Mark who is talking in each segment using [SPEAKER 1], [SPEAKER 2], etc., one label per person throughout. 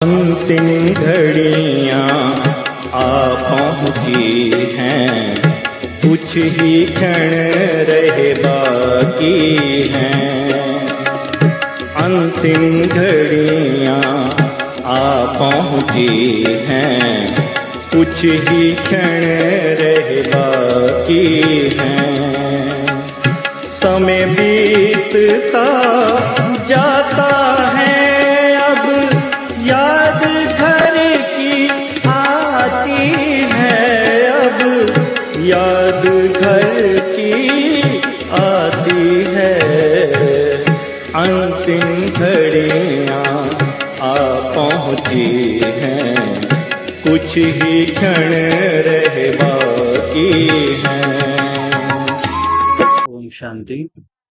[SPEAKER 1] अंतिम घड़ियां आ पहुंची हैं, कुछ ही क्षण रहे बाकी हैं। अंतिम घड़ियां आ पहुंची हैं, कुछ ही क्षण रहे बाकी हैं। समय बीतता जाता है, अब याद घर की आती है, अब याद घर की आती है। अंतिम घड़ियां आ पहुंची हैं, कुछ ही क्षण रह बाकी हैं।
[SPEAKER 2] ओम शांति।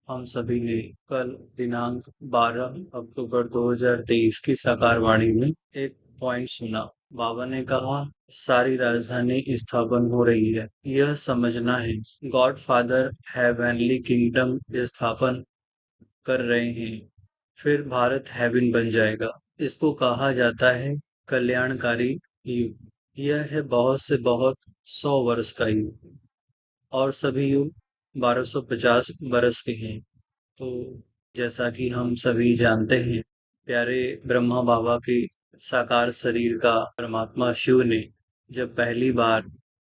[SPEAKER 2] हम सभी ने कल दिनांक 12 अक्टूबर 2023 की साकार वाणी में एक पॉइंट सुना। बाबा ने कहा सारी राजधानी स्थापन हो रही है, यह समझना है। गॉड फादर हेवनली किंगडम स्थापन कर रहे हैं, फिर भारत हेवन बन जाएगा। इसको कहा जाता है कल्याणकारी युग। यह है बहुत से बहुत 100 वर्ष का युग, और सभी युग 1250 बरस के हैं। तो जैसा कि हम सभी जानते हैं, प्यारे ब्रह्मा बाबा के साकार शरीर का परमात्मा शिव ने जब पहली बार,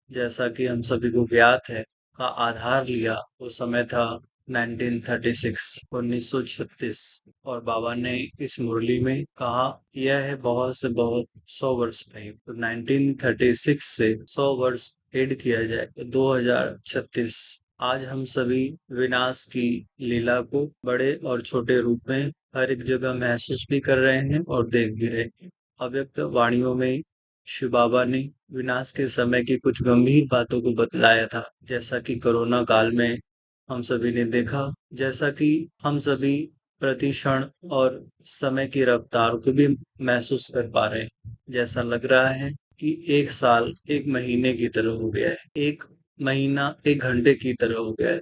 [SPEAKER 2] जैसा कि हम सभी को ज्ञात है, का आधार लिया, वो समय था 1936 और बाबा ने इस मुरली में कहा यह है बहुत से बहुत 100 वर्ष का युग। तो 1936 से 100 वर्ष ऐड किया जाए तो 2036। आज हम सभी विनाश की लीला को बड़े और छोटे रूप में हर एक जगह महसूस भी कर रहे हैं और देख भी रहे हैं। अव्यक्त वाणियों में शिव बाबा ने विनाश के समय की कुछ गंभीर बातों को बतलाया था, जैसा कि कोरोना काल में हम सभी ने देखा, जैसा कि हम सभी प्रति क्षण और समय की रफ्तार को भी महसूस कर पा रहे हैं। जैसा लग रहा है कि एक साल एक महीने की तरह हो गया है, एक महीना एक घंटे की तरह हो गया है।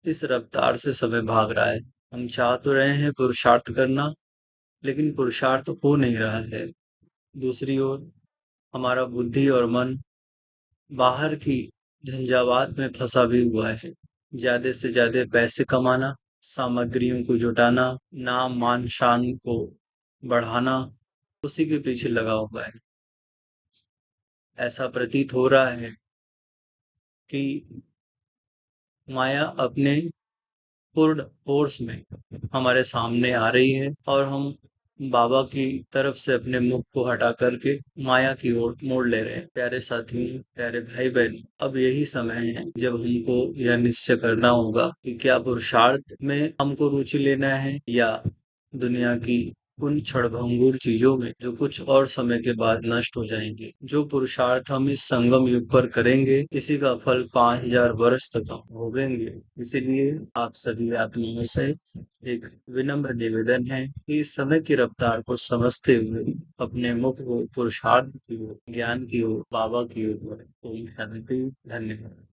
[SPEAKER 2] इस रफ्तार से समय भाग रहा है। हम चाह तो रहे हैं पुरुषार्थ करना, लेकिन पुरुषार्थ हो नहीं रहा है। दूसरी ओर हमारा बुद्धि और मन बाहर की झंझावात में फंसा भी हुआ है। ज्यादा से ज्यादा पैसे कमाना, सामग्रियों को जुटाना, नाम मान शान को बढ़ाना, उसी के पीछे लगा हुआ है। ऐसा प्रतीत हो रहा है कि माया अपने पूर्ण फोर्स में हमारे सामने आ रही है और हम बाबा की तरफ से अपने मुख को हटा करके माया की ओर मोड़ ले रहे हैं। प्यारे साथियों, प्यारे भाई बहन, अब यही समय है जब हमको यह निश्चय करना होगा कि क्या पुरुषार्थ में हमको रुचि लेना है या दुनिया की उन क्षणभंगुर चीजों में जो कुछ और समय के बाद नष्ट हो जाएंगे। जो पुरुषार्थ हम इस संगम युग पर करेंगे, इसी का फल 5000 वर्ष तक हम भोगेंगे। इसीलिए आप सभी आत्माओं से एक विनम्र निवेदन है कि इस समय की रफ्तार को समझते हुए अपने मुख को पुरुषार्थ की ओर, ज्ञान की ओर, बाबा की ओर बढ़े। ओम शांति। धन्यवाद।